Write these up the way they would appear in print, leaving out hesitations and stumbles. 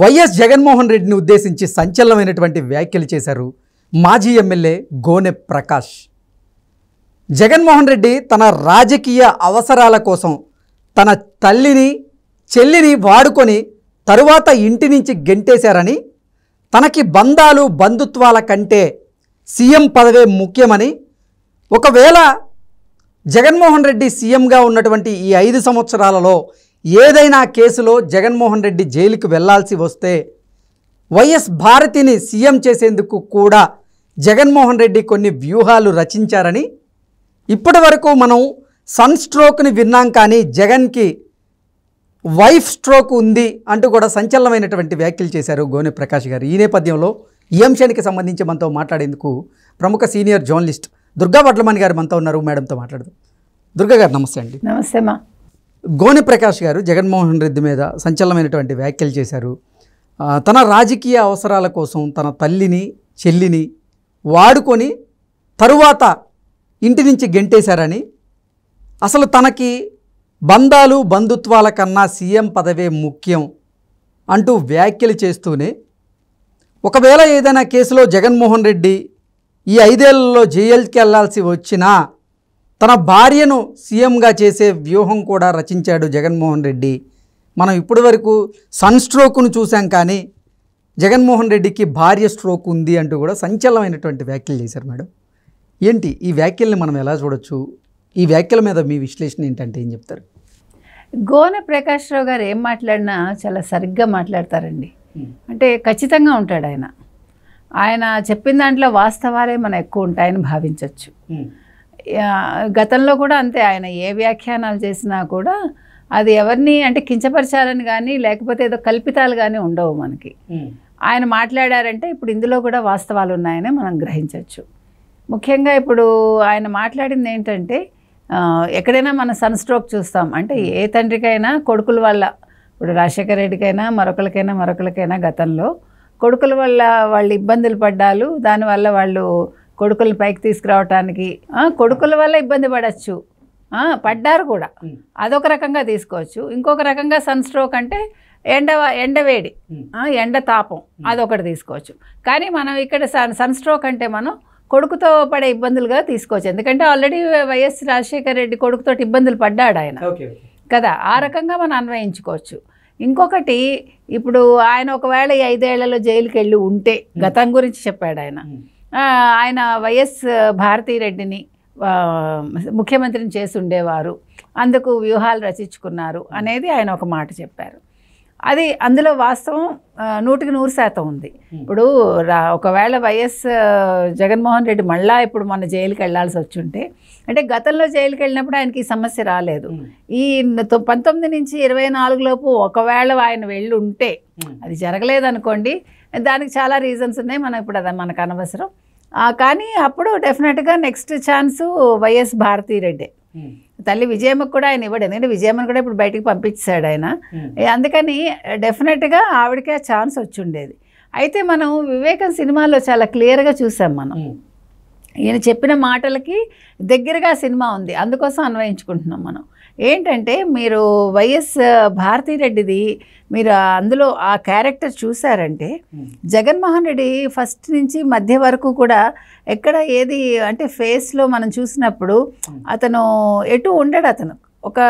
YS Jaganmohan రెడ్డిని ఉద్దేశించి సంచలనమైనటువంటి వ్యాఖ్యలు చేశారు మాజీ ఎమ్మెల్యే గోనె ప్రకాష్. జగన్మోహన్ రెడ్డి తన రాజకీయ అవసరాల కోసం తన తల్లిని చెల్లిని వాడుకొని తరువాత ఇంటి నుంచి గెంటేశారని, తనకి బంధాలు బంధుత్వాల కంటే సీఎం పదవే ముఖ్యమని, ఒకవేళ జగన్మోహన్ రెడ్డి సీఎంగా ఉన్నటువంటి ఈ 5 సంవత్సరాలలో ఏదైనా కేసులో జగన్మోహన్ రెడ్డి జైలుకు వెళ్లాల్సి వస్తే వైఎస్ భారతిని సీఎం చేసేందుకు కూడా జగన్మోహన్ రెడ్డి కొన్ని వ్యూహాలు రచించారని, ఇప్పటి వరకు మనం సన్ స్ట్రోక్ని విన్నాం కానీ జగన్కి వైఫ్ స్ట్రోక్ ఉంది అంటూ కూడా సంచలనమైనటువంటి వ్యాఖ్యలు చేశారు గోనె ప్రకాష్ గారు. ఈ నేపథ్యంలో ఈ అంశానికి సంబంధించి మనతో మాట్లాడేందుకు ప్రముఖ సీనియర్ జర్నలిస్ట్ దుర్గా వడ్లమణి గారు మనతో ఉన్నారు. మేడంతో మాట్లాడదాం. దుర్గా గారు నమస్తే అండి. నమస్తే మా. గోనె ప్రకాష్ గారు జగన్మోహన్ రెడ్డి మీద సంచలనమైనటువంటి వ్యాఖ్యలు చేశారు. తన రాజకీయ అవసరాల కోసం తన తల్లిని చెల్లిని వాడుకొని తరువాత ఇంటి నుంచి గెంటేశారని, అసలు తనకి బంధాలు బంధుత్వాల కన్నా సీఎం పదవే ముఖ్యం అంటూ వ్యాఖ్యలు చేస్తూనే, ఒకవేళ ఏదైనా కేసులో జగన్మోహన్ రెడ్డి ఈ 5 ఏళ్లలో జైలుకి వెళ్లాల్సి వచ్చినా తన భార్యను సీఎంగా చేసే వ్యూహం కూడా రచించాడు జగన్మోహన్ రెడ్డి. మనం ఇప్పటి వరకు సన్ స్ట్రోక్ను చూసాం కానీ జగన్మోహన్ రెడ్డికి భార్య స్ట్రోక్ ఉంది అంటూ కూడా సంచలనమైనటువంటి వ్యాఖ్యలు చేశారు. మేడం, ఏంటి ఈ వ్యాఖ్యల్ని మనం ఎలా చూడొచ్చు? ఈ వ్యాఖ్యల మీద మీ విశ్లేషణ ఏంటంటే ఏం చెప్తారు? గోనె ప్రకాష్ రావు గారు ఏం మాట్లాడినా చాలా సరిగ్గా మాట్లాడతారండి. అంటే ఖచ్చితంగా ఉంటాడు ఆయన. ఆయన చెప్పిన దాంట్లో వాస్తవాలే మనం ఎక్కువ ఉంటాయని భావించవచ్చు. గతంలో కూడా అంతే. ఆయన ఏ వ్యాఖ్యానాలు చేసినా కూడా అది ఎవరిని అంటే కించపరచాలని కానీ లేకపోతే ఏదో కల్పితాలు కానీ ఉండవు మనకి. ఆయన మాట్లాడారంటే ఇప్పుడు ఇందులో కూడా వాస్తవాలు ఉన్నాయని మనం గ్రహించవచ్చు. ముఖ్యంగా ఇప్పుడు ఆయన మాట్లాడింది ఏంటంటే, ఎక్కడైనా మన సన్ స్ట్రోక్ చూస్తాం. అంటే ఏ తండ్రికైనా కొడుకుల వల్ల, ఇప్పుడు రాజశేఖర రెడ్డికైనా మరొకరికైనా గతంలో కొడుకుల వల్ల వాళ్ళు ఇబ్బందులు పడ్డాలు, దానివల్ల వాళ్ళు కొడుకులను పైకి తీసుకురావటానికి కొడుకుల వల్ల ఇబ్బంది పడవచ్చు, పడ్డారు కూడా, అదొక రకంగా తీసుకోవచ్చు. ఇంకొక రకంగా సన్ స్ట్రోక్ అంటే ఎండవేడి, ఎండ తాపం, అదొకటి తీసుకోవచ్చు. కానీ మనం ఇక్కడ సన్ స్ట్రోక్ అంటే మనం కొడుకుతో పడే ఇబ్బందులుగా తీసుకోవచ్చు. ఎందుకంటే ఆల్రెడీ వైఎస్ రాజశేఖర రెడ్డి కొడుకుతో ఇబ్బందులు పడ్డాడు ఆయన కదా, ఆ రకంగా మనం అన్వయించుకోవచ్చు. ఇంకొకటి, ఇప్పుడు ఆయన ఒకవేళ ఈ 5 ఏళ్లలో జైలుకి వెళ్ళి ఉంటే, గతం గురించి చెప్పాడు ఆయన. ఆయన వైఎస్ భారతీరెడ్డిని ముఖ్యమంత్రిని చేసి ఉండేవారు, అందుకు వ్యూహాలు రచించుకున్నారు అనేది ఆయన ఒక మాట చెప్పారు. అది అందులో వాస్తవం 100% ఉంది. ఇప్పుడు ఒకవేళ వైఎస్ జగన్మోహన్ రెడ్డి మళ్ళా ఇప్పుడు మన జైలుకి వెళ్లాల్సి వచ్చుంటే, అంటే గతంలో జైలుకి వెళ్ళినప్పుడు ఆయనకి ఈ సమస్య రాలేదు. ఈ 19 నుంచి 24 లోపు ఒకవేళ ఆయన వెళ్ళి ఉంటే, అది జరగలేదనుకోండి, దానికి చాలా రీజన్స్ ఉన్నాయి, మనం ఇప్పుడు అది మనకు అనవసరం. కానీ అప్పుడు డెఫినెట్గా నెక్స్ట్ ఛాన్సు వైఎస్ భారతీరెడ్డి. తల్లి విజయమ్మకు కూడా ఆయన ఇవ్వడు, ఎందుకంటే విజయమ్మను కూడా ఇప్పుడు బయటికి పంపించాడు ఆయన. అందుకని డెఫినెట్గా ఆవిడకే ఆ ఛాన్స్ వచ్చి ఉండేది. అయితే మనం వివేకం సినిమాలో చాలా క్లియర్గా చూసాం. మనం ఈయన చెప్పిన మాటలకి దగ్గరగా సినిమా ఉంది, అందుకోసం అన్వయించుకుంటున్నాం మనం. ఏంటంటే, మీరు వైఎస్ భారతీరెడ్డిది మీరు అందులో ఆ క్యారెక్టర్ చూసారంటే, జగన్మోహన్ రెడ్డి ఫస్ట్ నుంచి మధ్య వరకు కూడా ఎక్కడ ఏది అంటే ఫేస్లో మనం చూసినప్పుడు అతను ఎటు ఉండడు, అతను ఒక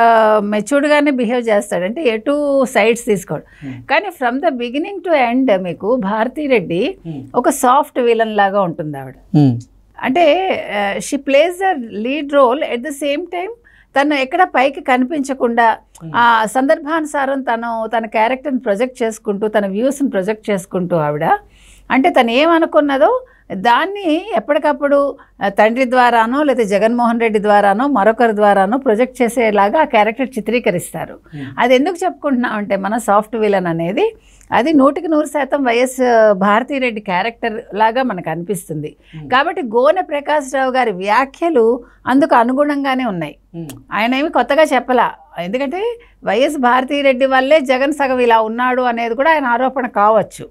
మెచ్యూర్డ్గానే బిహేవ్ చేస్తాడు, అంటే ఎటు సైడ్స్ తీసుకోడు. కానీ from the beginning to end మీకు భారతీరెడ్డి ఒక సాఫ్ట్ విలన్ లాగా ఉంటుంది ఆవిడ. అంటే she place the lead role, at the same time తను ఎక్కడ పైకి కనిపించకుండా ఆ సందర్భానుసారం తన క్యారెక్టర్ని ప్రొజెక్ట్ చేసుకుంటూ, తన వ్యూస్ని ప్రొజెక్ట్ చేసుకుంటూ ఆవిడ అంటే తను ఏమనుకున్నదో దాన్ని ఎప్పటికప్పుడు తండ్రి ద్వారానో లేదా జగన్మోహన్ రెడ్డి ద్వారానో మరొకరి ద్వారానో ప్రొజెక్ట్ చేసేలాగా ఆ క్యారెక్టర్ చిత్రీకరిస్తారు. అది ఎందుకు చెప్పుకుంటున్నాం అంటే, మన సాఫ్ట్ విలన్ అనేది అది 100% వైఎస్ భారతీరెడ్డి క్యారెక్టర్ లాగా మనకు అనిపిస్తుంది. కాబట్టి గోనె ప్రకాష్ రావు గారి వ్యాఖ్యలు అందుకు అనుగుణంగానే ఉన్నాయి. ఆయన ఏమి కొత్తగా చెప్పలా. ఎందుకంటే వైఎస్ భారతిరెడ్డి వల్లే జగన్ సగం ఇలా ఉన్నాడు అనేది కూడా ఆయన ఆరోపణ కావచ్చు.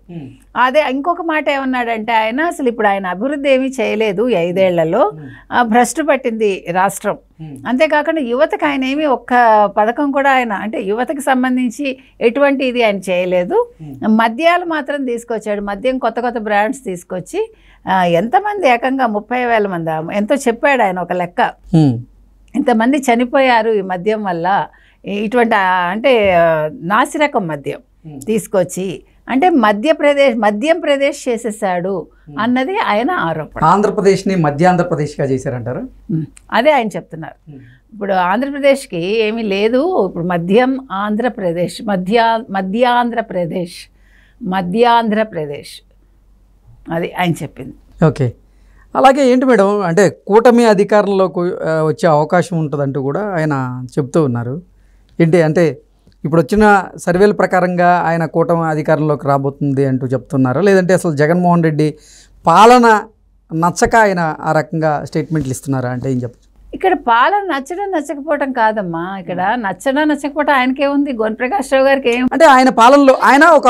అదే ఇంకొక మాట ఏమన్నాడంటే ఆయన అసలు ఇప్పుడు ఆయన అభివృద్ధి ఏమీ చేయలేదు 5 ఏళ్లలో, భ్రష్టు పట్టింది రాష్ట్రం. అంతేకాకుండా యువతకు ఆయన ఏమీ ఒక్క పథకం కూడా ఆయన అంటే యువతకి సంబంధించి ఎటువంటి ఇది ఆయన చేయలేదు. మద్యాలు మాత్రం తీసుకొచ్చాడు, మద్యం కొత్త కొత్త బ్రాండ్స్ తీసుకొచ్చి ఎంతమంది ఏకంగా 30,000 మంది ఎంతో చెప్పాడు ఆయన ఒక లెక్క. ఇంతమంది చనిపోయారు ఈ మద్యం వల్ల, ఇటువంటి అంటే నాసిరకం మద్యం తీసుకొచ్చి అంటే మద్యం ప్రదేశ్ చేసేసాడు అన్నది ఆయన ఆరోపణ. ఆంధ్రప్రదేశ్ని మధ్యాంధ్రప్రదేశ్గా చేశారంటారు. అదే ఆయన చెప్తున్నారు. ఇప్పుడు ఆంధ్రప్రదేశ్కి ఏమీ లేదు, ఇప్పుడు మధ్యం ఆంధ్రప్రదేశ్, మధ్యాంధ్రప్రదేశ్ అది ఆయన చెప్పింది. ఓకే, అలాగే ఏంటి మేడం అంటే కూటమి అధికారంలోకి వచ్చే అవకాశం ఉంటుందంటూ కూడా ఆయన చెప్తూ ఉన్నారు. ఏంటి అంటే ఇప్పుడు వచ్చిన సర్వేల ప్రకారంగా ఆయన కూటమి అధికారంలోకి రాబోతుంది అంటూ చెప్తున్నారు, లేదంటే అసలు జగన్మోహన్ రెడ్డి పాలన నచ్చక ఆయన ఆ రకంగా స్టేట్మెంట్లు ఇస్తున్నారా అంటే ఏం చెప్పచ్చు? ఇక్కడ పాలన నచ్చడం నచ్చకపోవటం కాదమ్మా, ఇక్కడ నచ్చడం నచ్చకపోవటం ఆయనకేముంది, గోన్ ప్రకాష్ రావు గారికి ఏం అంటే ఆయన పాలనలో ఆయన ఒక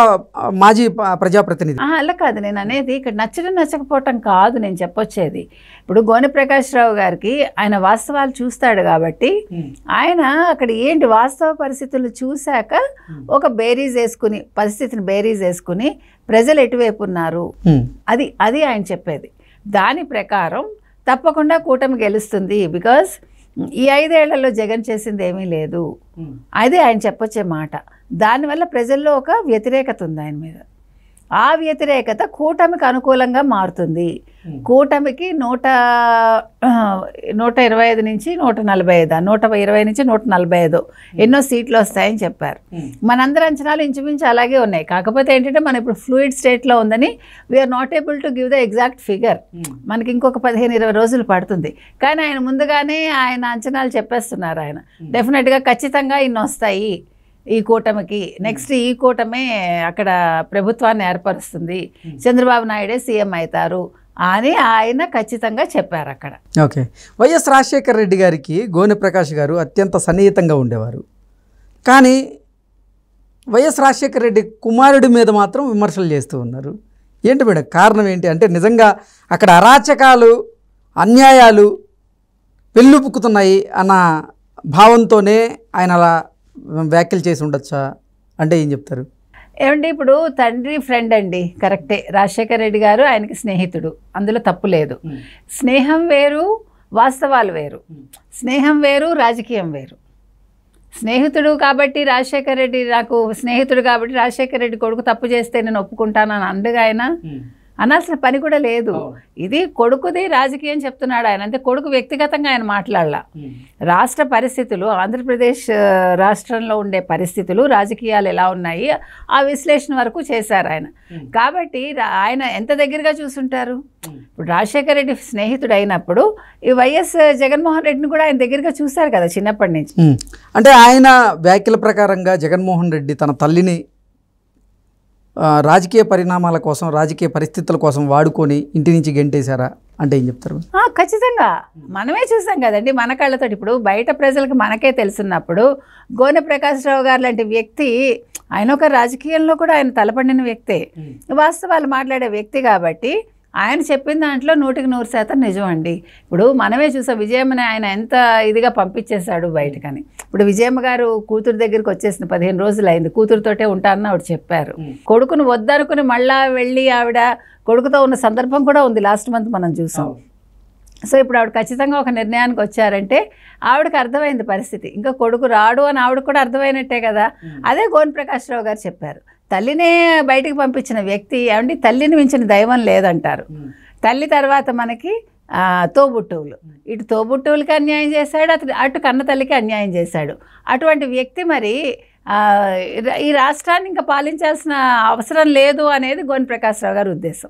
మాజీ ప్రజాప్రతినిధి. అలా కాదు నేను అనేది, ఇక్కడ నచ్చడం నచ్చకపోవటం కాదు నేను చెప్పొచ్చేది. ఇప్పుడు గోని ప్రకాష్ రావు గారికి ఆయన వాస్తవాలు చూస్తాడు కాబట్టి ఆయన అక్కడ ఏంటి వాస్తవ పరిస్థితులు చూశాక ఒక పరిస్థితిని బేరీజ్ వేసుకుని ప్రజలు ఎటువైపు ఉన్నారు అది ఆయన చెప్పేది. దాని ప్రకారం తప్పకుండా కూటమి గెలుస్తుంది, బికాజ్ ఈ 5 ఏళ్లలో జగన్ చేసింది ఏమీ లేదు, అదే ఆయన చెప్పొచ్చే మాట. దానివల్ల ప్రజల్లో ఒక వ్యతిరేకత ఉంది ఆయన మీద. ఆ వ్యతిరేకత కూటమికి అనుకూలంగా మారుతుంది. కూటమికి 125 నుంచి 145, 120 నుంచి 145 ఎన్నో సీట్లు వస్తాయని చెప్పారు. మనందరి అంచనాలు ఇంచుమించు అలాగే ఉన్నాయి. కాకపోతే ఏంటంటే మనం ఇప్పుడు ఫ్లూయిడ్ స్టేట్లో ఉందని we are not able to give the exact figure. మనకి ఇంకొక 15-20 రోజులు పడుతుంది. కానీ ఆయన ముందుగానే ఆయన అంచనాలు చెప్పేస్తున్నారు. ఆయన డెఫినెట్గా ఖచ్చితంగా ఇన్ని వస్తాయి ఈ కూటమికి, నెక్స్ట్ ఈ కూటమే అక్కడ ప్రభుత్వాన్ని ఏర్పరుస్తుంది, చంద్రబాబు నాయుడే సీఎం అవుతారు అని ఆయన ఖచ్చితంగా చెప్పారు అక్కడ. ఓకే, వైఎస్ రాజశేఖర రెడ్డి గారికి గోనె ప్రకాష్ గారు అత్యంత సన్నిహితంగా ఉండేవారు. కానీ వైఎస్ రాజశేఖర రెడ్డి కుమారుడి మీద మాత్రం విమర్శలు చేస్తూ ఉన్నారు. ఏంటి మేడం కారణం ఏంటి? అంటే నిజంగా అక్కడ అరాచకాలు అన్యాయాలు పెళ్ళుపుక్కుతున్నాయి అన్న భావంతోనే ఆయన అలా వ్యాఖ్యలు చేసి ఉండొచ్చా అంటే ఏం చెప్తారు? ఏమంటే ఇప్పుడు తండ్రి ఫ్రెండ్ అండి, కరెక్టే. రాజశేఖర రెడ్డి గారు ఆయనకి స్నేహితుడు, అందులో తప్పు లేదు. స్నేహం వేరు, వాస్తవాలు వేరు. స్నేహం వేరు, రాజకీయం వేరు. స్నేహితుడు కాబట్టి రాజశేఖర రెడ్డి నాకు స్నేహితుడు కాబట్టి రాజశేఖర రెడ్డి కొడుకు తప్పు చేస్తే నేను ఒప్పుకుంటానని అందుగా ఆయన అనాల్సిన పని కూడా లేదు. ఇది కొడుకుది రాజకీయం చెప్తున్నాడు ఆయన, అంటే కొడుకు వ్యక్తిగతంగా ఆయన మాట్లాడలా. రాష్ట్ర పరిస్థితులు, ఆంధ్రప్రదేశ్ రాష్ట్రంలో ఉండే పరిస్థితులు, రాజకీయాలు ఎలా ఉన్నాయి ఆ విశ్లేషణ వరకు చేశారు ఆయన. కాబట్టి ఆయన ఎంత దగ్గరగా చూసుంటారు. ఇప్పుడు రాజశేఖర రెడ్డి స్నేహితుడు అయినప్పుడు ఈ వైఎస్ జగన్మోహన్ రెడ్డిని కూడా ఆయన దగ్గరగా చూశారు కదా చిన్నప్పటి నుంచి. అంటే ఆయన వ్యాఖ్యల ప్రకారంగా జగన్మోహన్ రెడ్డి తన తల్లిని రాజకీయ పరిణామాల కోసం, రాజకీయ పరిస్థితుల కోసం వాడుకొని ఇంటి నుంచి గెంటేశారా అంటే ఏం చెప్తారు? ఖచ్చితంగా మనమే చూసాం కదండి మన కళ్ళతో. ఇప్పుడు బయట ప్రజలకు మనకే తెలుసున్నప్పుడు గోనె ప్రకాష్ రావు గారు లాంటి వ్యక్తి, ఆయన ఒక రాజకీయంలో కూడా ఆయన తలపడిన వ్యక్తే, వాస్తవాలు మాట్లాడే వ్యక్తి కాబట్టి ఆయన చెప్పిన దాంట్లో 100% నిజం అండి. ఇప్పుడు మనమే చూసాం విజయమ్మని ఆయన ఎంత ఇదిగా పంపించేశాడు బయటకని. ఇప్పుడు విజయమ్మ గారు కూతురు దగ్గరికి వచ్చేసిన 15 రోజులు అయింది, కూతురుతోటే ఉంటానని ఆవిడ చెప్పారు. కొడుకును వద్దనుకుని మళ్ళా వెళ్ళి ఆవిడ కొడుకుతో ఉన్న సందర్భం కూడా ఉంది, లాస్ట్ మంత్ మనం చూసాం. సో ఇప్పుడు ఆవిడ ఖచ్చితంగా ఒక నిర్ణయానికి వచ్చారంటే ఆవిడకి అర్థమైంది పరిస్థితి, ఇంకా కొడుకు రాడు అని ఆవిడ కూడా అర్థమైనట్టే కదా. అదే గోన్ ప్రకాష్ రావు గారు చెప్పారు. తల్లినే బయటికి పంపించిన వ్యక్తి ఏమండి, తల్లిని మించిన దైవం లేదంటారు. తల్లి తర్వాత మనకి తోబుట్టువులు, ఇటు తోబుట్టువులకి అన్యాయం చేశాడు, అటు కన్న తల్లికి అన్యాయం చేశాడు. అటువంటి వ్యక్తి మరి ఈ రాష్ట్రాన్ని ఇంకా పాలించాల్సిన అవసరం లేదు అనేది గోన్ ప్రకాష్ రావు గారి ఉద్దేశం.